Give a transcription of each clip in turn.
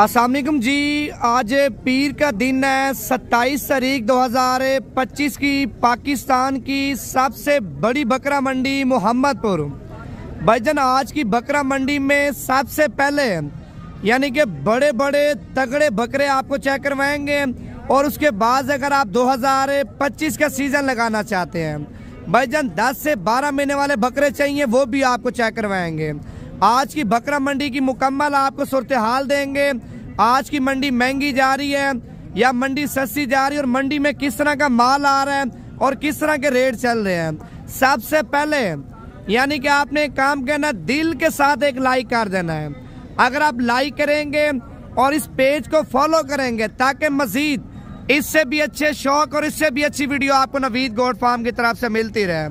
अस्सलाम वालेकुम जी। आज पीर का दिन है 27 तारीख 2025 की पाकिस्तान की सबसे बड़ी बकरा मंडी मोहम्मदपुर। भाईजान आज की बकरा मंडी में सबसे पहले यानी कि बड़े बड़े तगड़े बकरे आपको चेक करवाएंगे और उसके बाद अगर आप 2025 का सीज़न लगाना चाहते हैं भाईजान 10 से 12 महीने वाले बकरे चाहिए वो भी आपको चेक करवाएंगे। आज की बकरा मंडी की मुकम्मल आपको सूरत हाल देंगे। आज की मंडी महंगी जा रही है या मंडी सस्ती जा रही है और मंडी में किस तरह का माल आ रहा है और किस तरह के रेट चल रहे हैं। सबसे पहले यानी कि आपने एक काम करना, दिल के साथ एक लाइक कर देना है। अगर आप लाइक करेंगे और इस पेज को फॉलो करेंगे ताकि मजीद इससे भी अच्छे शौक और इससे भी अच्छी वीडियो आपको नवीद गोट फार्म की तरफ से मिलती रहे।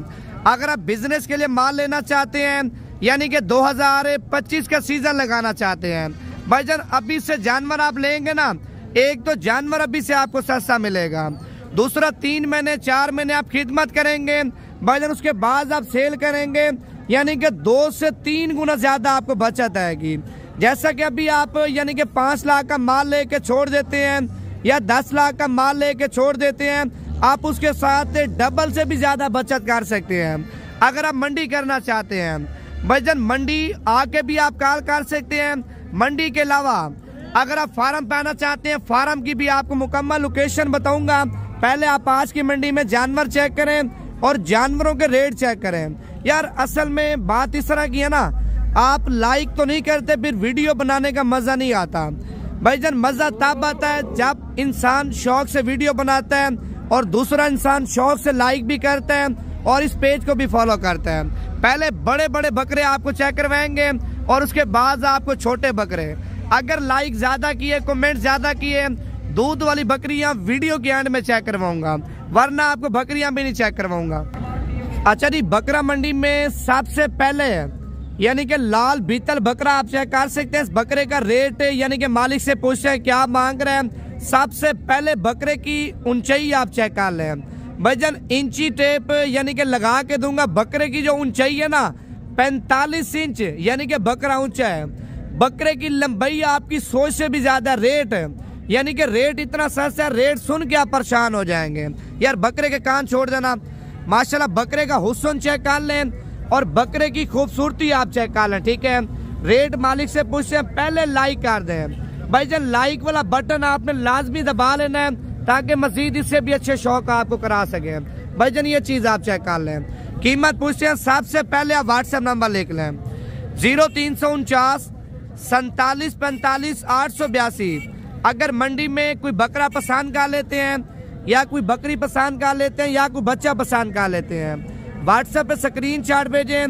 अगर आप बिजनेस के लिए माल लेना चाहते हैं यानी कि 2025 का सीजन लगाना चाहते हैं भाईजान, अभी से जानवर आप लेंगे ना, एक तो जानवर अभी से आपको सस्ता मिलेगा, दूसरा 3 महीने 4 महीने आप खिदमत करेंगे भाईजान, उसके बाद आप सेल करेंगे यानी कि 2 से 3 गुना ज्यादा आपको बचत आएगी। जैसा कि अभी आप यानी कि 5 लाख का माल लेके छोड़ देते हैं या 10 लाख का माल लेके छोड़ देते हैं, आप उसके साथ डबल से भी ज्यादा बचत कर सकते हैं। अगर आप मंडी करना चाहते हैं भाईजान, मंडी आके भी आप कॉल कर सकते हैं। मंडी के अलावा अगर आप फार्म पे आना चाहते हैं, फार्म की भी आपको मुकम्मल लोकेशन बताऊंगा। पहले आप आज की मंडी में जानवर चेक करें और जानवरों के रेट चेक करें। यार असल में बात इस तरह की है ना, आप लाइक तो नहीं करते फिर वीडियो बनाने का मजा नहीं आता भाईजान। मजा तब आता है जब इंसान शौक से वीडियो बनाता है और दूसरा इंसान शौक से लाइक भी करता है और इस पेज को भी फॉलो करता है। पहले बड़े बड़े बकरे आपको चेक करवाएंगे और उसके बाद आपको छोटे बकरे। अगर लाइक ज्यादा किए, कमेंट ज्यादा किए, दूध वाली बकरियां वीडियो के एंड में चेक करवाऊंगा, वरना आपको बकरियां भी नहीं चेक करवाऊंगा। अच्छा जी, बकरा मंडी में सबसे पहले यानी कि लाल बीतल बकरा आप चेक कर सकते हैं। इस बकरे का रेट यानी कि मालिक से पूछते हैं क्या मांग रहे हैं। सबसे पहले बकरे की ऊंचाई आप चेक कर लें भाईजान, इंची टेप यानी कि लगा के दूंगा। बकरे की जो ऊंचाई है ना 45 इंच यानी कि बकरा ऊंचा है। बकरे की लंबाई आपकी सोच से भी ज्यादा। रेट यानी कि रेट इतना सस्ता है, रेट सुन के आप परेशान हो जाएंगे। यार बकरे के कान छोड़ देना। माशाल्लाह बकरे का हुस्न चेक कर लें और बकरे की खूबसूरती आप चेक कर लें, ठीक है। रेट मालिक से पूछते हैं, पहले लाइक कर दें भाईजान। लाइक वाला बटन आपने लाजमी दबा लेना है ताकि मजीद इससे भी अच्छे शौक आपको करा सके भाईजान। ये चीज आप चेक कर लें। कीमत पूछते हैं, सबसे पहले आप व्हाट्सएप नंबर लिख लें 0349 47 45 882। अगर मंडी में कोई बकरा पसंद कर लेते हैं या कोई बकरी पसंद कर लेते हैं या कोई बच्चा पसंद कर लेते हैं, व्हाट्सएप पे स्क्रीनशॉट भेजें,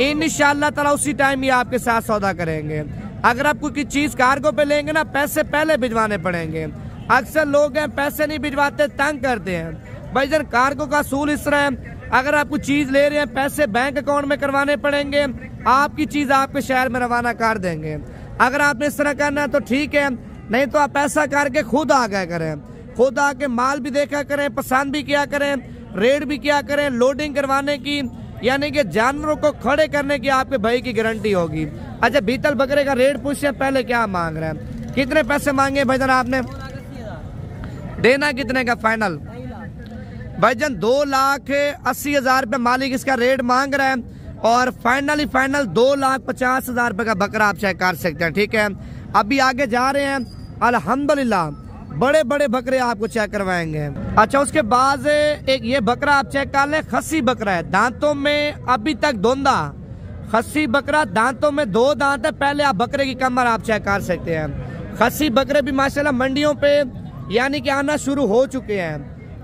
इंशाअल्लाह ताला उसी टाइम ही आपके साथ सौदा करेंगे। अगर आप कोई चीज कार्गो पे लेंगे ना, पैसे पहले भिजवाने पड़ेंगे। अक्सर लोग हैं पैसे नहीं भिजवाते, तंग करते हैं भाईजान। कार्गो का असूल इस तरह है, अगर आप कुछ चीज ले रहे हैं पैसे बैंक अकाउंट में करवाने पड़ेंगे, आपकी चीज आपके शहर में रवाना कर देंगे। अगर आपने इस तरह करना है तो ठीक है, नहीं तो आप ऐसा करके खुद आ गया करें, खुद आके माल भी देखा करें, पसंद भी किया करें, रेट भी किया करें। लोडिंग करवाने की यानी कि जानवरों को खड़े करने की आपके भाई की गारंटी होगी। अच्छा, बीतल बकरे का रेट पूछे पहले क्या मांग रहे हैं, कितने पैसे मांगे भाईजान आपने, देना कितने का फाइनल भाईजान? 2,80,000 रुपये मालिक इसका रेट मांग रहा है और फाइनल 2,50,000 रुपये का बकरा आप चेक कर सकते हैं, ठीक है। अभी आगे जा रहे हैं, अल्हम्दुलिल्लाह बड़े बड़े बकरे आपको चेक करवाएंगे। अच्छा, उसके बाद एक ये बकरा आप चेक कर लें, खस्सी बकरा है, दांतों में अभी तक दोंदा खस्सी बकरा, दांतों में 2 दांत है। पहले आप बकरे की कमर आप चेक कर सकते हैं। खस्सी बकरे भी माशाल्लाह मंडियों पे यानी कि आना शुरू हो चुके हैं।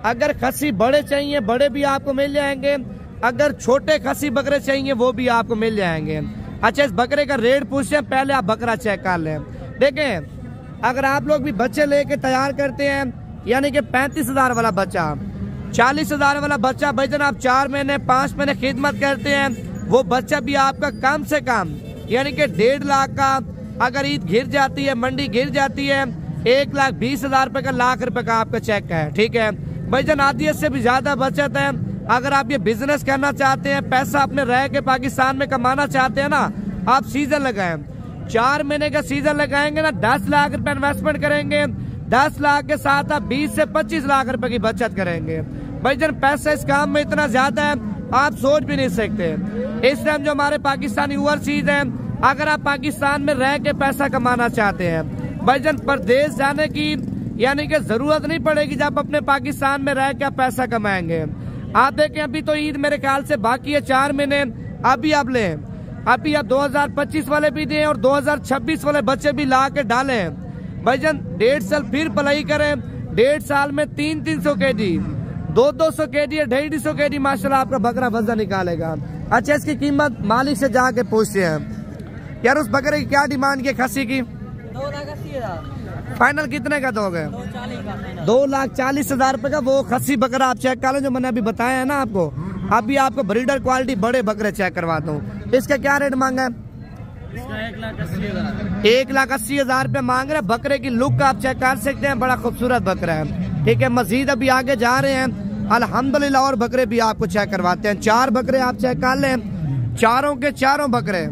अगर खस्सी बड़े चाहिए बड़े भी आपको मिल जाएंगे, अगर छोटे खस्सी बकरे चाहिए वो भी आपको मिल जाएंगे। अच्छा, इस बकरे का रेट पूछते हैं, पहले आप बकरा चेक कर लें। देखें, अगर आप लोग भी बच्चे लेके तैयार करते हैं यानी कि 35,000 वाला बच्चा, 40,000 वाला बच्चा भाईजान, आप 4 महीने 5 महीने खिदमत करते हैं, वो बच्चा भी आपका कम से कम यानी कि 1.5 लाख का, अगर ईद गिर जाती है, मंडी गिर जाती है, 1,20,000 रुपए का, लाख रुपए का आपका चेक है, ठीक है भाईजान। आधी से भी ज्यादा बचत है। अगर आप ये बिजनेस करना चाहते हैं, पैसा अपने रह के पाकिस्तान में कमाना चाहते हैं ना, आप सीजन लगाएं। 4 महीने का सीजन लगाएंगे ना 10 लाख रुपए इन्वेस्टमेंट करेंगे, 10 लाख के साथ आप 20 से 25 लाख रुपए की बचत करेंगे। भाईजान पैसा इस काम में इतना ज्यादा है आप सोच भी नहीं सकते। इस टाइम जो हमारे पाकिस्तानी ओवरसीज हैं, अगर आप पाकिस्तान में रह के पैसा कमाना चाहते हैं भाईजान, परदेश जाने की यानी कि जरूरत नहीं पड़ेगी जब अपने पाकिस्तान में रह के आप पैसा कमाएंगे। आप देखें अभी तो ईद मेरे ख्याल से बाकी है 4 महीने, अभी आप लें, अभी आप 2025 वाले भी दें और 2026 वाले बच्चे भी ला के डालें भाईजान। 1.5 साल फिर पलाई करें, 1.5 साल में 300-300 kg, 200-200 kg या 250 kg माशाल्लाह आपका बकरा वजन निकालेगा। अच्छा इसकी कीमत मालिक से जाके पूछते हैं यार उस बकरे की क्या डिमांड की खस्सी की? 2,80,000 फाइनल कितने का दोगे? 2,40,000 रुपए का वो खस्सी बकरा आप चेक कर लो जो मैंने अभी बताया है ना आपको। अभी आपको ब्रीडर क्वालिटी बड़े बकरे चेक करवाता हूँ। इसका क्या रेट मांगा है? 1,80,000 रुपए मांग रहे हैं। बकरे की लुक आप चेक कर सकते हैं, बड़ा खूबसूरत बकरा है। ठीक है, मजीद अभी आगे जा रहे हैं अल्हम्दुलिल्लाह और बकरे भी आपको चेक करवाते हैं। 4 बकरे आप चेक कर लें, चारों के चारों बकरे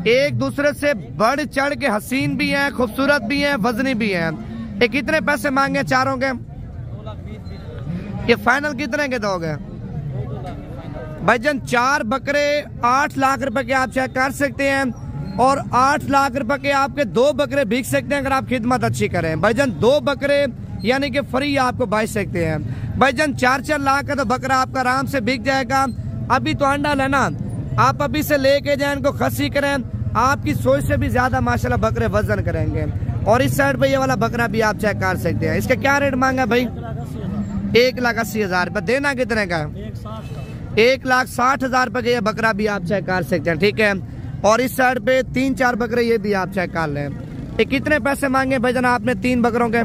एक दूसरे से बढ़ चढ़ के हसीन भी हैं, खूबसूरत भी हैं, वजनी भी हैं। ये कितने पैसे मांगे चारों के? ये फाइनल कितने के दोगे? भाईजान 4 बकरे 8 लाख रुपए के आप चेक कर सकते हैं और 8 लाख रुपए के आपके 2 बकरे बिक सकते हैं अगर आप खिदमत अच्छी करें। भाईजान 2 बकरे यानी कि फ्री आपको बेच सकते हैं। भाईजान 4-4 लाख का तो बकरा आपका आराम से बिक जाएगा। अभी तो अंडा लेना, आप अभी से लेके जाए इनको खस्सी करें, आपकी सोच से भी ज्यादा माशाल्लाह बकरे वजन करेंगे। और इस साइड पे ये वाला बकरा भी आप चेक कर सकते हैं। इसका क्या रेट मांगा भाई? 1,80,000 रुपए। देना कितने का? 1,60,000 रुपए का ये बकरा भी आप चेक कर सकते हैं। ठीक है, और इस साइड पे 3-4 बकरे ये भी आप चेक कर लें। ये कितने पैसे मांगे भाईजान आपने 3 बकरों के?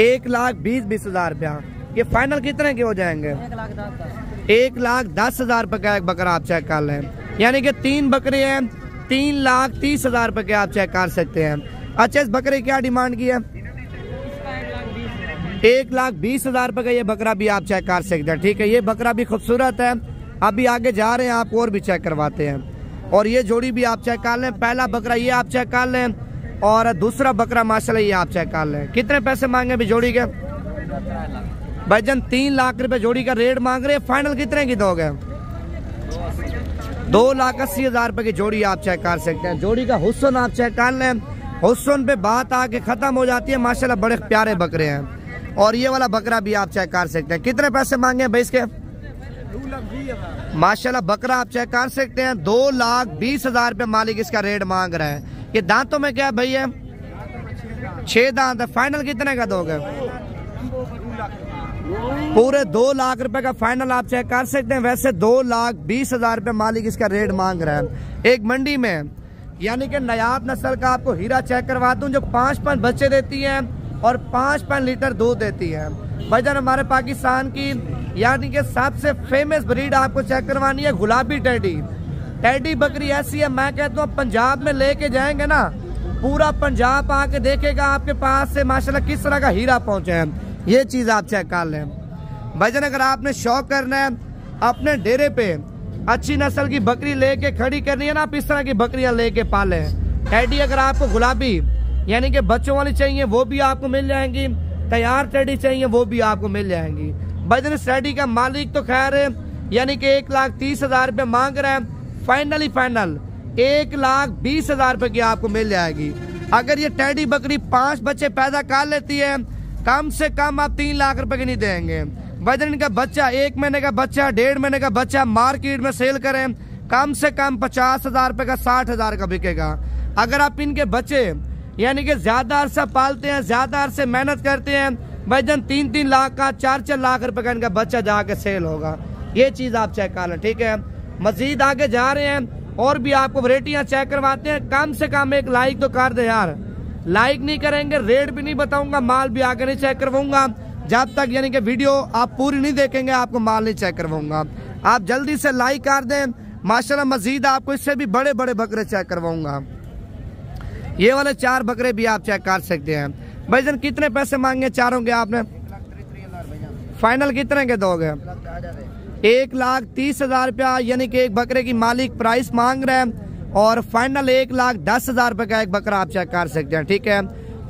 1,20,000 रुपया। ये फाइनल कितने के हो जाएंगे? 1,10,000 रुपए का एक बकरा आप चेक कर लें। यानी कि 3 बकरे हैं, 3,30,000 रुपए के आप चेक कर सकते हैं। अच्छा इस बकरे की क्या डिमांड की है? 1,20,000 रुपए का ये बकरा भी आप चेक कर सकते हैं। ठीक है, ये बकरा भी खूबसूरत है। अभी आगे जा रहे हैं, आप और भी चेक करवाते हैं। और ये जोड़ी भी आप चेक कर लें। पहला बकरा ये आप चेक कर लें और दूसरा बकरा माशाल्लाह ये आप चेक कर लें। कितने पैसे मांगे अभी जोड़ी के? भाईजान 3 लाख रुपए जोड़ी का रेट मांग रहे हैं। फाइनल कितने की दोगे? 2,80,000 रुपए की जोड़ी आप चेक कर सकते हैं। जोड़ी का हुस्न आप चेक कर लें, हुस्न पे बात आके खत्म हो जाती है। माशाल्लाह बड़े प्यारे बकरे हैं। और ये वाला बकरा भी आप चेक कर सकते हैं। कितने पैसे मांगे भाई इसके? माशाल्लाह बकरा आप चेक कर सकते हैं। 2,20,000 रुपए मालिक इसका रेट मांग रहा है। ये दांतों में क्या भाई है? 6 दांत है। फाइनल कितने का दोगे? पूरे 2 लाख रुपए का फाइनल आप चेक कर सकते हैं। वैसे 2,20,000 रुपए मालिक इसका रेट मांग रहा है। एक मंडी में यानी कि नायाब नस्ल का आपको हीरा चेक करवाता हूँ जो 5-5 बच्चे देती है और 5-5 लीटर दूध देती है। भाईजान हमारे पाकिस्तान की यानी कि सबसे फेमस ब्रीड आपको चेक करवानी है गुलाबी टेडी। टेडी बकरी ऐसी है, मैं कहता हूँ पंजाब में लेके जाएंगे ना, पूरा पंजाब आके देखेगा आपके पास से माशाल्लाह किस तरह का हीरा पहुंचे हैं। ये चीज आप चेक कर लें। भाईजान अगर आपने शौक करना है अपने डेरे पे अच्छी नस्ल की बकरी लेके खड़ी करनी है ना, आप इस तरह की बकरियां लेके पाले। टेडी अगर आपको गुलाबी यानी कि बच्चों वाली चाहिए वो भी आपको मिल जाएंगी, तैयार टेडी चाहिए वो भी आपको मिल जाएंगी। भाईजान इस टेडी का मालिक तो खैर यानी कि 1,30,000 रुपए मांग रहे हैं। फाइनली फाइनल 1,20,000 रुपए की आपको मिल जाएगी। अगर ये टेडी बकरी 5 बच्चे पैदा कर लेती है कम से कम आप 3 लाख रुपए की नहीं देंगे। भाईजान इनका बच्चा 1 महीने का बच्चा, 1.5 महीने का बच्चा मार्केट में सेल करें कम से कम 50,000 रुपए का, 60,000 का बिकेगा। अगर आप इनके बच्चे यानी कि ज्यादा अरसा पालते हैं, ज्यादा अरसे मेहनत करते हैं, भाईजान 3-3 लाख का, 4-4 लाख रुपए का इनका बच्चा जाके सेल होगा। ये चीज आप चेक कर लें। ठीक है, मजीद आगे जा रहे हैं और भी आपको वैरायटियां चेक करवाते हैं। कम से कम एक लाइक तो कर दे यार। लाइक नहीं करेंगे रेट भी नहीं बताऊंगा, माल भी आगे नहीं चेक करवाऊंगा जब तक यानी कि वीडियो आप पूरी नहीं देखेंगे, आपको माल नहीं चेक करवाऊंगा। आप जल्दी से लाइक कर दें। माशाल्लाह मजीद आपको इससे भी बड़े बड़े बकरे चेक करवाऊंगा। ये वाले 4 बकरे भी आप चेक कर सकते हैं। भाईजान कितने पैसे मांगे चारों के आपने? फाइनल कितने के दोगे? 1,30,000 रुपया यानी कि एक बकरे की मालिक प्राइस मांग रहे हैं। और फाइनल 1,10,000 रुपए का एक बकरा आप चेक कर सकते हैं। ठीक है,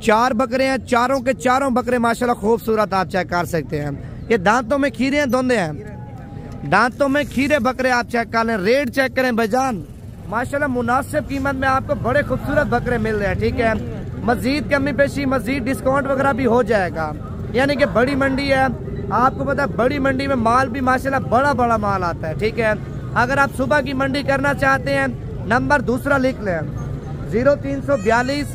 4 बकरे हैं, चारों के चारों बकरे माशाल्लाह खूबसूरत आप चेक कर सकते हैं। ये दांतों में खीरे हैं, धुंधे हैं, दांतों में खीरे बकरे आप चेक कर लें। रेट चेक करें भाईजान, माशाल्लाह मुनासिब कीमत में आपको बड़े खूबसूरत बकरे मिल रहे हैं। ठीक है, मजीद कमी पेशी, मजीद डिस्काउंट वगैरह भी हो जाएगा। यानी कि बड़ी मंडी है, आपको पता है बड़ी मंडी में माल भी माशाल्लाह बड़ा बड़ा माल आता है। ठीक है, अगर आप सुबह की मंडी करना चाहते हैं, नंबर दूसरा लिख लें, 0342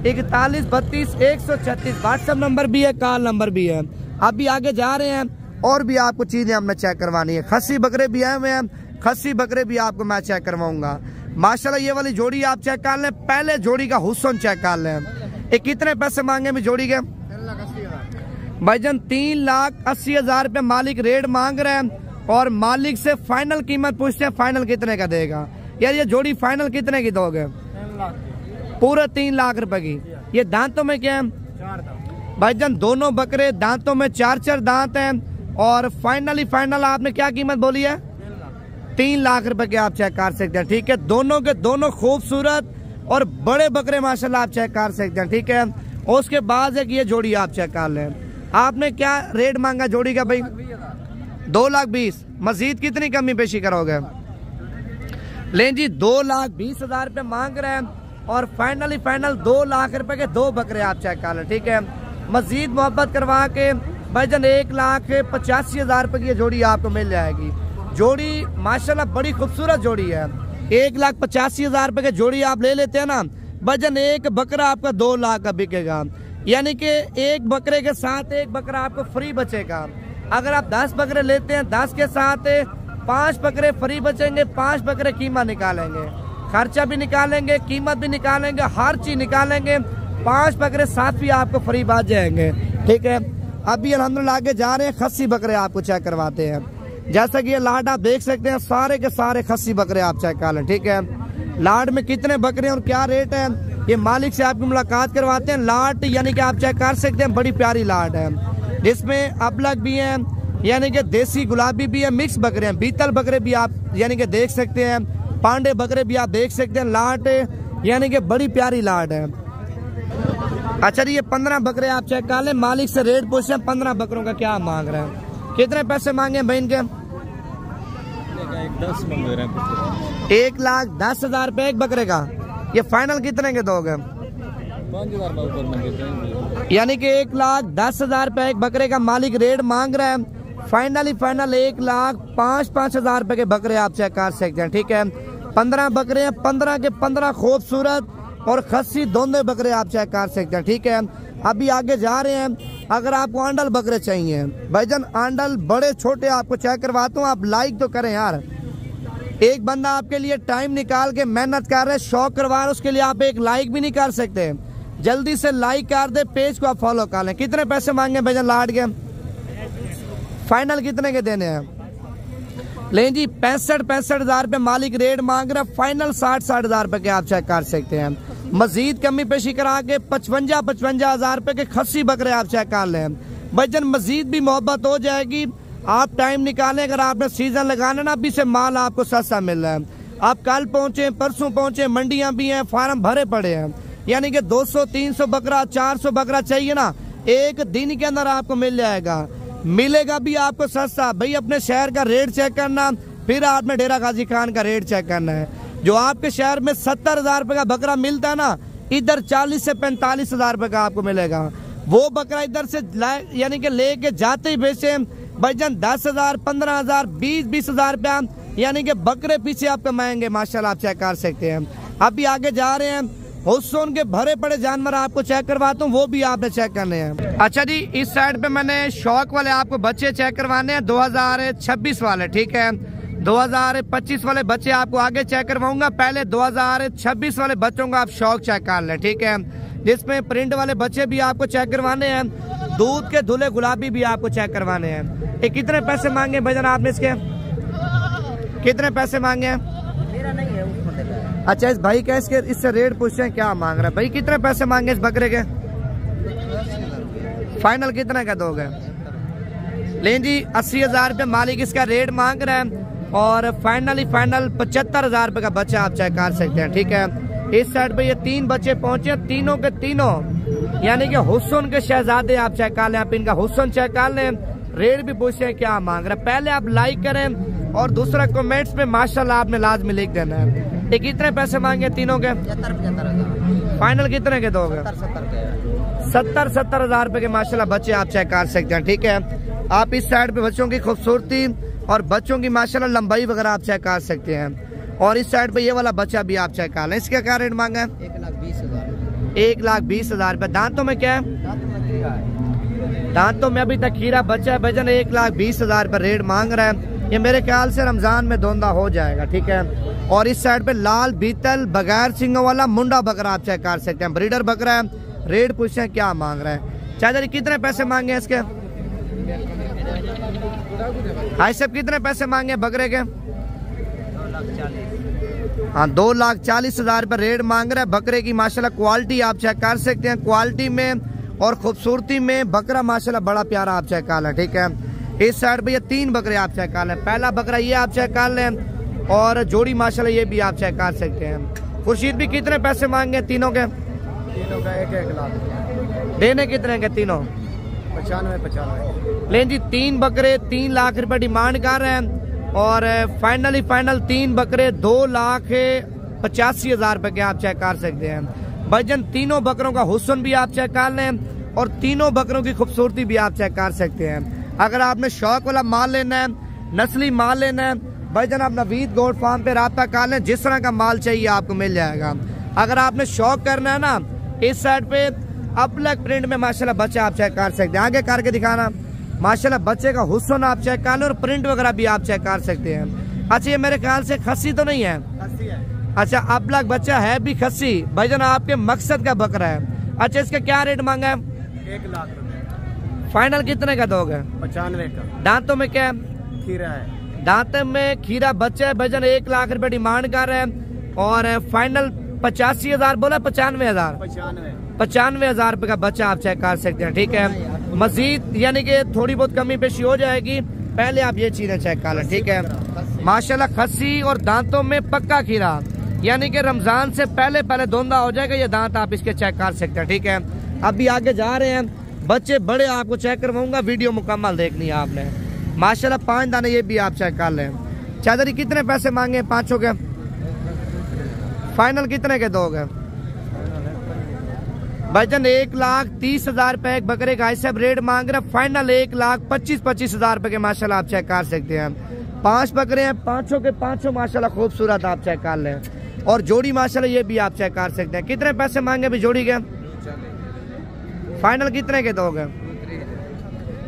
41 32 136 व्हाट्सएप नंबर भी है, कॉल नंबर भी है। अभी आगे जा रहे हैं और भी आपको चीजें हमने चेक करवानी है। खस्सी बकरे भी आए हुए हैं, खस्सी बकरे भी आपको मैं चेक करवाऊंगा। माशाल्लाह ये वाली जोड़ी आप चेक कर लें, पहले जोड़ी का हुस्न चेक कर लें। ये कितने पैसे मांगे भी जोड़ी के? भाईजान 3,80,000 रुपये मालिक रेट मांग रहे हैं और मालिक से फाइनल कीमत पूछते हैं, फाइनल कितने का देगा? यार ये जोड़ी फाइनल कितने की दोगे? पूरा 3 लाख रुपए की। ये दांतों में क्या है भाईजान? दोनों बकरे दांतों में 4-4 दांत हैं और फाइनली फाइनल आपने क्या कीमत बोली है? 3 लाख रुपए के आप चेक कर सकते हैं। ठीक है, दोनों के दोनों खूबसूरत और बड़े बकरे माशाल्लाह आप चेक कर सकते हैं। ठीक है, और उसके बाद एक ये जोड़ी आप चेक कर लें। आपने क्या रेट मांगा जोड़ी का भाई? 2,20,000। मजीद कितनी कमी पेशी करोगे? लें जी, 2,20,000 रुपये मांग रहे हैं और फाइनली फाइनल 2 लाख रुपए के 2 बकरे आप चेक कर लें। ठीक है, मजीद मोहब्बत करवा के भाईजान 1,85,000 रुपए की जोड़ी आपको मिल जाएगी। जोड़ी माशाल्लाह बड़ी खूबसूरत जोड़ी है। 1,85,000 रुपए की जोड़ी आप ले लेते हैं ना भाईजान, एक बकरा आपका 2 लाख का बिकेगा। यानी कि एक बकरे के साथ एक बकरा आपको फ्री बचेगा। अगर आप 10 बकरे लेते हैं, 10 के साथ 5 बकरे फ्री बचेंगे, 5 बकरे कीमत निकालेंगे, खर्चा भी निकालेंगे, कीमत भी निकालेंगे, हर चीज निकालेंगे, 5 बकरे साथ भी आपको फ्री बच जाएंगे। ठीक है, अभी अल्हम्दुलिल्लाह आगे जा रहे हैं, खस्सी बकरे आपको चेक करवाते हैं। जैसा कि ये लाड आप देख सकते हैं, सारे के सारे खस्सी बकरे आप चेक कर लें। ठीक है, लाड में कितने बकरे और क्या रेट है ये मालिक से आपकी मुलाकात करवाते हैं। लाट यानी कि आप चेक कर सकते हैं, बड़ी प्यारी लाट है जिसमें अबलग भी है, यानी कि देसी गुलाबी भी है, मिक्स बकरे हैं, बीतल बकरे भी आप यानी कि देख सकते हैं, पांडे बकरे भी आप देख सकते हैं। लाट यानी कि बड़ी प्यारी लाट है। अच्छा जी, ये 15 बकरे आप चेक कर लें, मालिक से रेट पूछे 15 बकरों का क्या मांग रहे हैं, कितने पैसे मांगे भाई इनके? 1,10,000 रुपये एक बकरे का। ये फाइनल कितने के दोगे? 5,000 यानी कि 1,10,000 रुपये एक बकरे का मालिक रेट मांग रहा है। फाइनली फाइनल 1,05,000 रुपए के बकरे आप चेक कर सकते हैं। ठीक है, 15 बकरे हैं, 15 के 15 खूबसूरत और खस्सी दोनों बकरे आप चेक कर सकते हैं। ठीक है, अभी आगे जा रहे हैं। अगर आपको आंडल बकरे चाहिए भाईजान, आंडल बड़े छोटे आपको चेक करवाता हूँ, आप लाइक तो करें यार। एक बंदा आपके लिए टाइम निकाल के मेहनत कर रहे, शौक करवा रहे, उसके लिए आप एक लाइक भी नहीं कर सकते? जल्दी से लाइक कर दे, पेज को आप फॉलो कर लें। कितने पैसे मांगे भाईजान लाड के? फाइनल कितने के देने हैं? लें जी, 65,000 रुपये मालिक रेट मांग रहे, फाइनल 60,000 रुपये के आप चेक कर सकते हैं। मजीद कमी पेशी करा के 55,000 रुपये के खस्सी बकरे आप चेक कर लें भाईजान। मजीद भी मोहब्बत हो जाएगी, आप टाइम निकालें। अगर आपने सीजन लगाना ना, अभी से माल आपको सस्ता मिल रहा है। आप कल पहुंचे, परसों पहुंचे, मंडियां भी हैं, फार्म भरे पड़े हैं। यानी कि 200-300 बकरा, 400 बकरा चाहिए ना, एक दिन के अंदर आपको मिल जाएगा। मिलेगा भी आपको सस्ता। भाई अपने शहर का रेट चेक करना, फिर आपने डेरा गाजी खान का रेट चेक करना है। जो आपके शहर में 70,000 रुपए का बकरा मिलता है ना, इधर 40 से 45,000 रुपए का आपको मिलेगा। वो बकरा इधर से यानी कि लेके जाते ही बेचे भाईजान 10,000, 15,000, 20,000 रुपया, यानी कि बकरे पीछे आप कमाएंगे माशाल्लाह। आप चेक कर सकते हैं। अभी आगे जा रहे हैं, हुस्न के भरे पड़े जानवर आपको चेक करवाता हूँ, वो भी आपने चेक करने हैं। अच्छा जी, इस साइड पे मैंने शौक वाले आपको बच्चे चेक करवाने हैं, 2026 वाले। ठीक है, 2025 वाले बच्चे आपको आगे चेक करवाऊंगा, पहले 2026 वाले बच्चों का आप शौक चेक कर लें। ठीक है, जिसमें प्रिंट वाले बच्चे भी आपको चेक करवाने हैं, दूध के धुले गुलाबी भी आपको चेक करवाने हैं। ये कितने पैसे मांगे भाईजान आपने इसके? कितने पैसे मांगे हैं? मेरा नहीं है उसमें। अच्छा, इस भाई का इससे रेट पूछते हैं क्या मांग रहा है भाई? कितने पैसे मांगे इस बकरे के? फाइनल कितने का दोगे? लें जी, 80,000 रुपये मालिक इसका रेट मांग रहा है। और फाइनल 75,000 रुपए का बच्चा आप चेक कर सकते हैं। ठीक है, इस साइड पे ये 3 बच्चे पहुंचे, तीनों के तीनों यानी कि हुस्न के शहजादे आप चेक कर लें। आप इनका हुस्न चेक कर लें, रेट भी पूछते हैं क्या मांग रहे हैं। पहले आप लाइक करें और दूसरा कमेंट्स में माशाल्लाह आपने लाजमी लिख देना है। ये कितने पैसे मांगे तीनों के? 75,000। फाइनल कितने के दोगे? 70,000 रुपए के माशाल्लाह बच्चे आप चेक कर सकते हैं। ठीक है, आप इस साइड पे बच्चों की खूबसूरती और बच्चों की माशाल्लाह लंबाई वगैरह आप चेक कर सकते हैं। और इस साइड पे ये वाला बच्चा भी आप चेक कर लें। इसका क्या रेट मांगा है? 1,20,000। 1,20,000 रुपए। दांतों में क्या है? दांतों में अभी तक खीरा बच्चा है। भजन 1,20,000 रुपए रेट मांग रहा है। ये मेरे ख्याल से रमजान में धोंदा हो जाएगा। ठीक है, और इस साइड पे लाल बीतल बगैर सिंगों वाला मुंडा बकरा आप चेक कर सकते हैं। ब्रीडर बकरा है। रेट पूछते हैं क्या मांग रहे हैं। चाचा जी कितने पैसे मांगे इसके? भाई साहब कितने पैसे मांगे बकरे के? 2,40,000। हाँ, 2,40,000 रुपए रेट मांग रहा है बकरे की। माशाल्लाह क्वालिटी आप चेक कर सकते हैं। क्वालिटी में और खूबसूरती में बकरा माशाल्लाह बड़ा प्यारा आप चेक कर लें। ठीक है, इस साइड पे ये 3 बकरे आप चेक कर लें। पहला बकरा ये आप चेक कर लें और जोड़ी माशाल्लाह ये भी आप चेक कर सकते हैं। खुर्शीद भी कितने पैसे मांगे तीनों के? तीनों का 1-1 लाख। देने कितने के तीनों? 95। लेकिन जी 3 बकरे 3 लाख रुपए डिमांड कर रहे हैं और फाइनल 3 बकरे 2,85,000 रुपए के आप चेक कर सकते हैं। भजन तीनों बकरों का हुस्न भी आप चेक कर लें और तीनों बकरों की खूबसूरती भी आप चेक कर सकते हैं। अगर आपने शौक वाला माल लेना है, नस्ली माल लेना है, भजन आप नवीद गोट फार्म पे राब्ता कर लें। जिस तरह का माल चाहिए आपको मिल जाएगा। अगर आपने शौक करना है ना, इस साइड पे अपलक प्रिंट में माशाल्लाह बच्चा आप चेक कर सकते हैं। आगे करके दिखाना। माशाल्लाह बच्चे का हुस्न आप चेक कर लें और प्रिंट वगैरह भी आप चेक कर सकते हैं। अच्छा, ये मेरे ख्याल से खस्सी तो नहीं है? अच्छा, अपलक बच्चा है भी खस्सी। भजन आपके मकसद का बकरा है। अच्छा, इसका क्या रेट मांगा है? 1 लाख रुपए। फाइनल कितने का दोगे? 95 का। दांतों में क्या है? खीरा है। दांतों में खीरा बच्चा है। भजन 1 लाख रुपए डिमांड कर रहे हैं और फाइनल 85,000 बोला? 95,000। 95,000 रुपए का बच्चा आप चेक कर सकते हैं। ठीक है, मजीद यानी कि थोड़ी बहुत कमी पेशी हो जाएगी। पहले आप ये चीजें चेक कर लें। ठीक है, माशाल्लाह खस्सी और दांतों में पक्का खीरा, यानी कि रमजान से पहले धोंदा हो जाएगा। ये दांत आप इसके चेक कर सकते हैं। ठीक है, अभी आगे जा रहे हैं। बच्चे बड़े आपको चेक करवाऊंगा, वीडियो मुकम्मल देखनी है आपने। माशाल्लाह 5 दाने ये भी आप चेक कर लें। चादरी कितने पैसे मांगे पांचों के? फाइनल कितने के दोगे? भजन 1,30,000 रुपए एक बकरे का ऐसा रेट मांग रहे। फाइनल 1,25,000 रुपए के माशाल्लाह आप चेक कर सकते हैं। 5 बकरे हैं, पांचों के पांचों माशाल्लाह खूबसूरत आप चेक कर लें और जोड़ी माशाल्लाह ये भी आप चेक कर सकते हैं। कितने पैसे मांगे अभी जोड़ी के? फाइनल कितने के दोगे?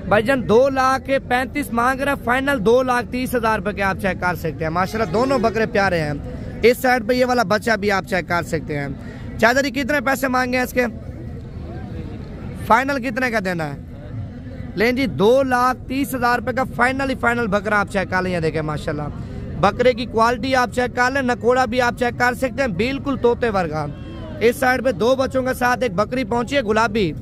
भाईजान 2,35,000 मांग रहे। फाइनल 2,30,000 रुपए के आप चेक कर सकते हैं। माशाल्लाह दोनों बकरे प्यारे हैं। इस साइड पे ये वाला बच्चा भी आप चेक कर सकते हैं। चादरी कितने पैसे मांगे हैं इसके? फाइनल कितने का देना है? लेकिन जी 2,30,000 रुपए का फाइनल बकरा आप चेक कर लें। देखें माशाल्लाह बकरे की क्वालिटी आप चेक कर लें। नकोड़ा भी आप चेक कर सकते हैं, बिल्कुल तोते वर्गा। इस साइड पे 2 बच्चों के साथ एक बकरी पहुंची है गुलाबी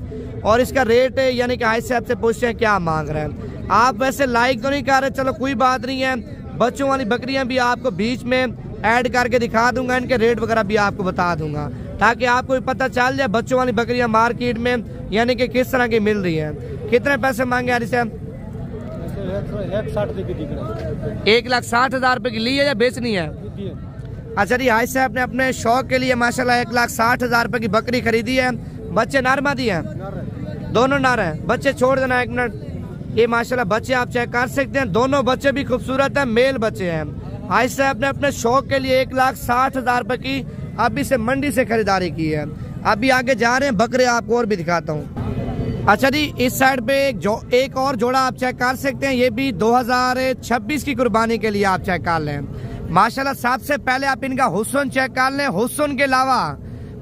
और इसका रेट यानी कि आयसे आपसे पूछते हैं क्या मांग रहे हैं। आप वैसे लाइक तो नहीं कर रहे, चलो कोई बात नहीं है। बच्चों वाली बकरियां भी आपको बीच में ऐड करके दिखा दूंगा, इनके रेट वगैरह भी आपको बता दूंगा ताकि आपको भी पता चल जाए बच्चों वाली बकरियां मार्केट में यानी कि किस तरह की मिल रही है। कितने पैसे मांगे यार इसे? 1,60,000 रुपए की ली है या बेचनी है? अच्छा जी, हाई साहब ने अपने शौक के लिए माशाल्लाह 1,60,000 रुपए की बकरी खरीदी है। बच्चे नर मादी हैं? दोनों नर हैं। बच्चे छोड़ देना 1 मिनट। ये माशाल्लाह बच्चे आप चेक कर सकते हैं। दोनों बच्चे भी खूबसूरत हैं, मेल बच्चे हैं। हाई साहब ने अपने शौक के लिए 1,60,000 रुपए की अभी से मंडी से खरीदारी की है। अभी आगे जा रहे हैं, बकरे आपको और भी दिखाता हूँ। अच्छा जी, इस साइड पे एक और जोड़ा आप चेक कर सकते हैं। ये भी 2026 की कुर्बानी के लिए आप चेक कर लें। माशाल्लाह सबसे पहले आप इनका हुस्न चेक कर लें। हुस्न के अलावा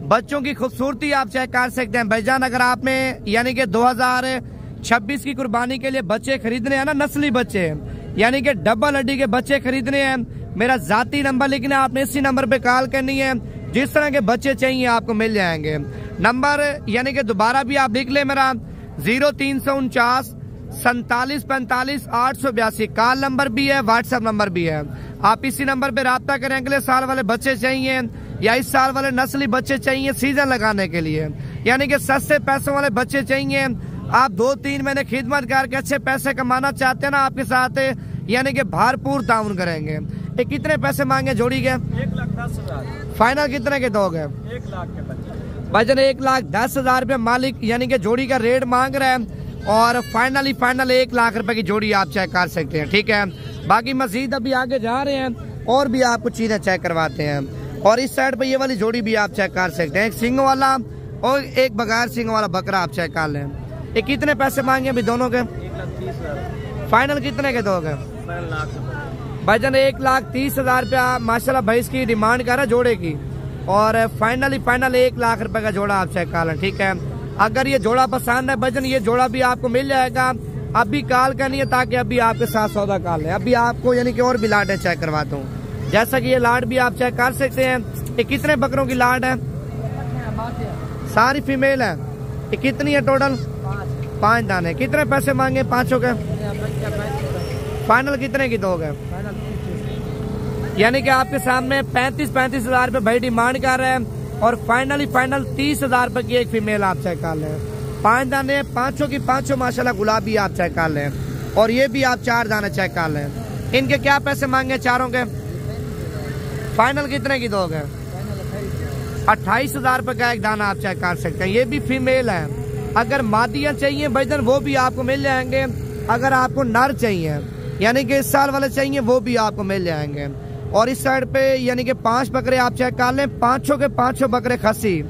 बच्चों की खूबसूरती आप चेक कर सकते हैं। भाईजान अगर आपने यानी कि 2026 की कुर्बानी के लिए बच्चे खरीदने हैं ना, नस्ली बच्चे यानी कि डबल हड्डी के बच्चे खरीदने हैं, मेरा जाती नंबर लिखना है। आपने इसी नंबर पे कॉल करनी है। जिस तरह के बच्चे चाहिए आपको मिल जाएंगे। नंबर यानी कि दोबारा भी आप लिख ले मेरा 0349 4745 कॉल नंबर भी है, व्हाट्सएप नंबर भी है। आप इसी नंबर पे राब्ता करें। अगले साल वाले बच्चे चाहिए या इस साल वाले नस्ली बच्चे चाहिए सीजन लगाने के लिए, यानी कि सस्ते पैसों वाले बच्चे चाहिए, आप 2-3 महीने खिदमत करके अच्छे पैसे कमाना चाहते हैं ना, आपके साथ यानी कि भरपूर ताउन करेंगे। ये कितने पैसे मांगे जोड़ी के? 1,10,000। फाइनल कितने के दोगे? 1 लाख के बच्चे। भाईजान 1,10,000 रुपये मालिक यानी कि जोड़ी का रेट मांग रहे हैं और फाइनल 1 लाख रुपए की जोड़ी आप चेक कर सकते हैं। ठीक है, बाकी मजीद अभी आगे जा रहे हैं और भी आपको चीजें चेक करवाते हैं। और इस साइड पे ये वाली जोड़ी भी आप चेक कर सकते हैं, एक सिंग वाला और एक बगैर सिंग वाला बकरा आप चेक कर लें। ये कितने पैसे मांगे अभी दोनों के? 1,30,000। फाइनल कितने के दोगे? भाईजान 1,30,000 रुपया माशाल्लाह भाई इसकी डिमांड कर रहा है जोड़े की, और फाइनल 1 लाख रुपए का जोड़ा आप चेक कर लें। ठीक है, अगर ये जोड़ा पसंद है भाईजान ये जोड़ा भी आपको मिल जाएगा। अभी कॉल करनी है ताकि अभी आपके साथ सौदा कर लें। अभी आपको यानी कि और भी लाट चेक करवाता हूँ, जैसा कि ये लाट भी आप चेक कर सकते हैं। ये कितने बकरों की लाट है? सारी फीमेल है। ये कितनी है टोटल? 5 दाने। कितने पैसे मांगे पांचों के? फाइनल कितने की दोगे? यानी कि आपके सामने 35,000 रुपए भाई डिमांड कर रहे हैं और फाइनल 30,000 रुपए की एक फीमेल आप चेक कर लें। 5 दाने, पांचों की पांचों माशाल्लाह गुलाबी आप चेक कर लें, और ये भी आप 4 दाने चेक कर लें। इनके क्या पैसे मांगे चारों के? फाइनल कितने की दोगे? 28,000 रुपए का एक दाना आप चेक कर सकते हैं। ये भी फीमेल है। अगर मादियां चाहिए भाईजान वो भी आपको मिल जाएंगे, अगर आपको नर चाहिए यानी कि इस साल वाले चाहिए वो भी आपको मिल जाएंगे। और इस साइड पे यानी कि 5 बकरे आप चेक कर लें, पांचों के पांचों बकरे खसी।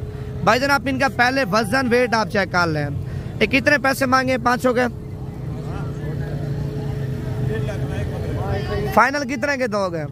भाईजान आप इनका पहले वजन वेट आप चेक कर लें। ये कितने पैसे मांगे पांचों के? फाइनल कितने के दोगे?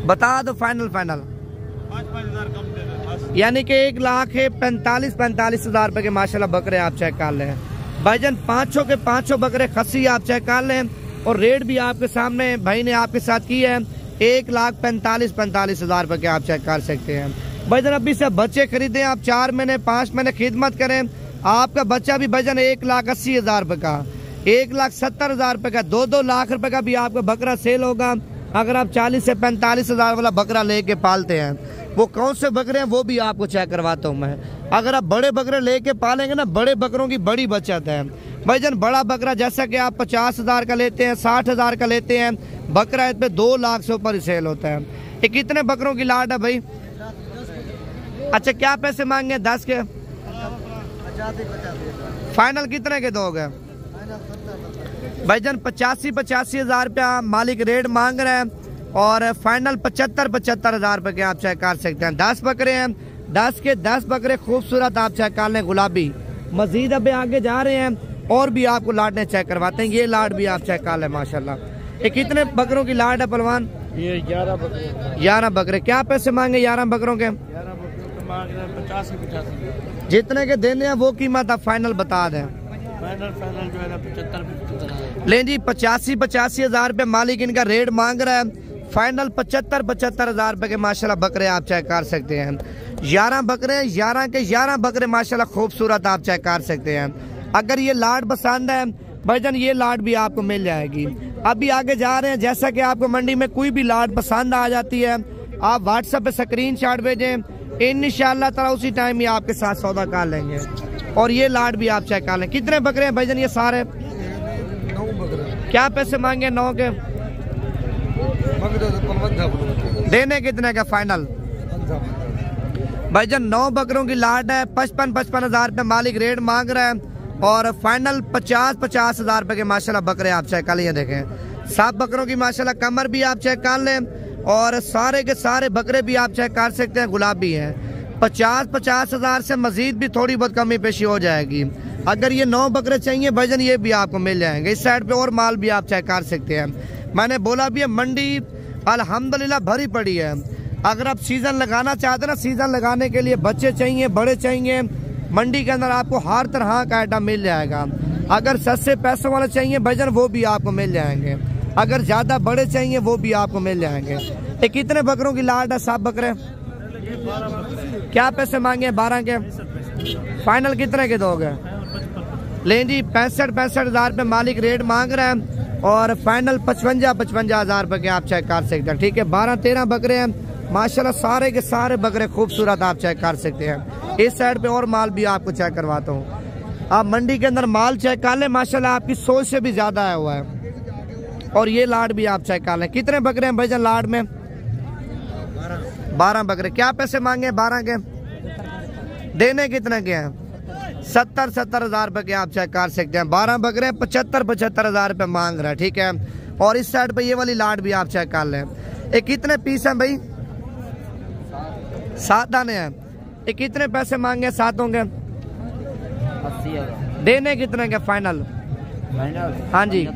बता दो फाइनल। 5,000 कम दे दो। यानी कि 1,45,000 रुपए के माशाल्लाह बकरे आप चेक कर लें। भाईजान पांचों के पांचों बकरे खसी आप चेक कर लें, और रेट भी आपके सामने भाई ने आपके साथ की है 1,45,000 रुपए के आप चेक कर सकते हैं। भाईजान अभी से बच्चे खरीदे आप 4 महीने 5 महीने खिदमत करें, आपका बच्चा भी भाईजान 1,80,000 रुपए का, 1,70,000 रुपए का, 2-2 लाख रुपए का भी आपका बकरा सेल होगा अगर आप 40 से 45,000 वाला बकरा लेके पालते हैं। वो कौन से बकरे हैं वो भी आपको चेक करवाता हूँ मैं। अगर आप बड़े बकरे लेके पालेंगे ना, बड़े बकरों की बड़ी बचत है भाईजान। बड़ा बकरा जैसा कि आप 50,000 का लेते हैं, 60,000 का लेते हैं, बकरा इस पे 2 लाख से ऊपर ही सेल होता है। ये कितने बकरों की लाट है भाई? अच्छा, क्या पैसे मांगे? 10 के? फाइनल कितने के दोगे? भाईजान 85,000 रुपया मालिक रेट मांग रहे हैं, और फाइनल 75,000 रुपए के आप चेक कर सकते हैं। 10 बकरे हैं, 10 के 10 बकरे खूबसूरत आप चेक कर लें, गुलाबी। मजीद अभी आगे जा रहे हैं और भी आपको लाटें चेक करवाते हैं। ये लाट भी आप चेक कर लें माशाल्लाह। ये कितने बकरों की लाट है पहलवान? ये 11 बकरे। 11 बकरे। क्या पैसे मांगे 11 बकरों के? 11 बकरे तो मांग रहे हैं 85,000। जितने के देने हैं वो कीमत आप फाइनल बता दें। फाइनल जो है ना 75,000। लें जी 85,000 रुपए मालिक इनका रेट मांग रहा है। फाइनल 75,000 रुपए के माशाल्लाह बकरे आप चेक कर सकते हैं। 11 बकरे, 11 के 11 बकरे माशाल्लाह खूबसूरत आप चेक कर सकते हैं। अगर ये लाट पसंद है भाईजान ये लाट भी आपको मिल जाएगी। अभी आगे जा रहे हैं, जैसा कि आपको मंडी में कोई भी लाट पसंद आ जाती है आप व्हाट्सएप पे स्क्रीनशॉट भेजें, इंशाअल्लाह ताला उसी टाइम ही आपके साथ सौदा कर लेंगे। और ये लाट भी आप चेक कर लें। कितने बकरे हैं भाईजान ये सारे? 9 बकरे। क्या पैसे मांगे 9 के? देने कितने का फाइनल? भाईजान 9 बकरों की लाट है, 55,000 रुपए मालिक रेट मांग रहा है, और फाइनल 50,000 रुपए के माशाल्लाह बकरे आप चेक कर लिए। देखें सब बकरों की माशाल्लाह कमर भी आप चेक कर लें, और सारे के सारे बकरे भी आप चेक कर सकते हैं, गुलाबी है। 50,000 से मजीद भी थोड़ी बहुत कमी पेशी हो जाएगी। अगर ये 9 बकरे चाहिए भाईजान ये भी आपको मिल जाएंगे। इस साइड पे और माल भी आप चेक कर सकते हैं। मैंने बोला भी है मंडी अल्हम्दुलिल्लाह भरी पड़ी है। अगर आप सीजन लगाना चाहते हैं ना, सीजन लगाने के लिए बच्चे चाहिए, बड़े चाहिए, मंडी के अंदर आपको हर तरह का आइटम मिल जाएगा। अगर सस्ते पैसों वाले चाहिए भाईजान वो भी आपको मिल जाएंगे, अगर ज्यादा बड़े चाहिए वो भी आपको मिल जाएंगे। ये कितने बकरों की लाट है? 7 बकरे। क्या पैसे मांगे? 12 के। फाइनल कितने के दोगे? लें जी 65 हज़ार रुपये मालिक रेट मांग रहा है और फाइनल 55 हज़ार रुपये के आप चेक कर सकते हैं। ठीक है, 12-13 बकरे हैं माशाल्लाह, सारे के सारे बकरे खूबसूरत आप चेक कर सकते हैं। इस साइड पे और माल भी आपको चेक करवाता हूँ। आप मंडी के अंदर माल चेक कर लें, माशाल्लाह आपकी सोच से भी ज्यादा आया हुआ है। और ये लाड भी आप चेक कर लें। कितने बकरे हैं भाईजान लाड में? 12 बकरे। क्या पैसे मांगे 12 के? देने कितने के हैं? 70 हज़ार रुपये के आप चेक कर सकते हैं। 12 बकरे 75 हज़ार रुपये मांग रहा है। ठीक है, और इस साइड पे ये वाली लाड भी आप चेक कर लें। ये कितने पीस हैं भाई? 7 दाने हैं। ये कितने पैसे मांगे 7 होंगे? 80,000। देने कितने के फाइनल? हाँ जी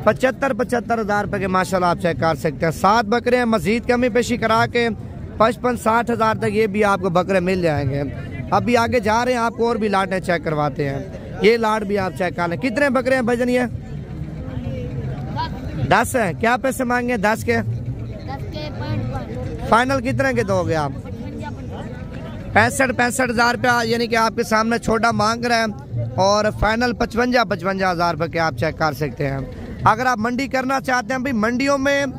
75 हज़ार रुपये के माशाल्लाह आप चेक कर सकते हैं। 7 बकरे हैं, मजीद कमी पेशी करा के 55-60 हज़ार तक ये भी आपको बकरे मिल जाएंगे। अभी आगे जा रहे हैं, आपको और भी लाटें चेक करवाते हैं। ये लाट भी आप चेक कर लें। कितने बकरे हैं भजन? ये 10 है। क्या पैसे मांगे 10 के? फाइनल कितने के दोगे आप? 65 हज़ार रुपया यानी कि आपके सामने छोटा मांग रहा है और फाइनल 55 हज़ार रुपये के आप चेक कर सकते हैं। अगर आप मंडी करना चाहते हैं भाई, मंडियों में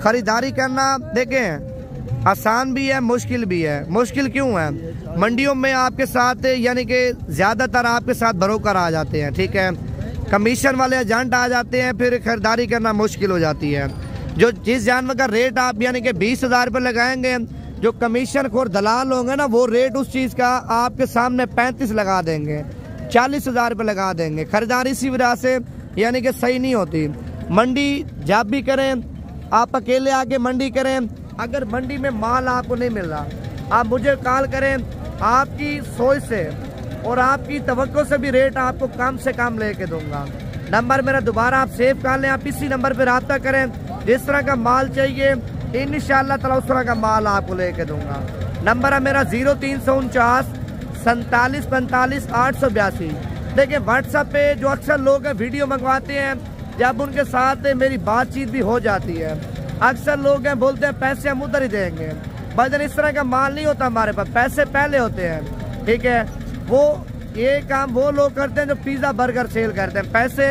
खरीदारी करना देखें आसान भी है मुश्किल भी है। मुश्किल क्यों है? मंडियों में आपके साथ यानी कि ज़्यादातर आपके साथ ब्रोकर आ जाते हैं। ठीक है, कमीशन वाले एजेंट आ जाते हैं, फिर खरीदारी करना मुश्किल हो जाती है। जो जिस जानवर का रेट आप यानी कि 20 हज़ार रुपये लगाएंगे, जो कमीशन खोर दलाल होंगे ना, वो रेट उस चीज़ का आपके सामने 35 लगा देंगे, 40 हज़ार रुपये लगा देंगे। खरीदारी इसी वजह से यानी कि सही नहीं होती। मंडी जब भी करें, आप अकेले आके मंडी करें, अगर मंडी में माल आपको नहीं मिल रहा, आप मुझे कॉल करें। आपकी सोच से और आपकी तवक्को से भी रेट आपको कम से कम लेके दूंगा। नंबर मेरा दोबारा आप सेव कर लें, आप इसी नंबर पर रब्ता करें। जिस तरह का माल चाहिए इंशाअल्लाह ताला उस तरह का माल आपको लेके दूंगा। नंबर है मेरा 0349 47 45 882। देखिए व्हाट्सएप पे जो अक्सर लोग वीडियो मंगवाते हैं, जब उनके साथ मेरी बातचीत भी हो जाती है, अक्सर लोग हैं बोलते हैं पैसे हम उधर ही देंगे। भाईजान इस तरह का माल नहीं होता हमारे पास, पैसे पहले होते हैं। ठीक है, वो ये काम वो लोग करते हैं जो पिज़्ज़ा बर्गर सेल करते हैं, पैसे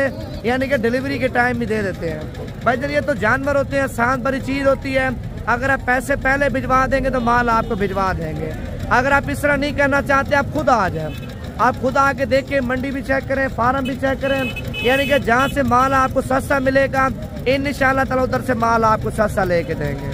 यानी कि डिलीवरी के टाइम भी दे देते हैं। भाईजान ये तो जानवर होते हैं, आसान भरी चीज़ होती है। अगर आप पैसे पहले भिजवा देंगे तो माल आपको भिजवा देंगे। अगर आप इस तरह नहीं करना चाहते, आप खुद आ जाए, आप खुद आके देखिए, मंडी भी चेक करें, फार्म भी चेक करें, यानी कि जहाँ से माल आपको सस्ता मिलेगा इंशाअल्लाह ताला उधर से माल आपको सस्ता लेके देंगे।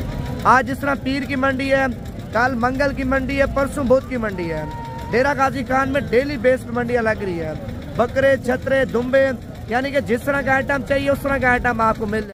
आज जिस तरह पीर की मंडी है, कल मंगल की मंडी है, परसों बुध की मंडी है। डेरा गाजी खान में डेली बेस पे मंडियाँ लग रही है। बकरे, छतरे, दुम्बे, यानी कि जिस तरह का आइटम चाहिए उस तरह का आइटम आपको मिल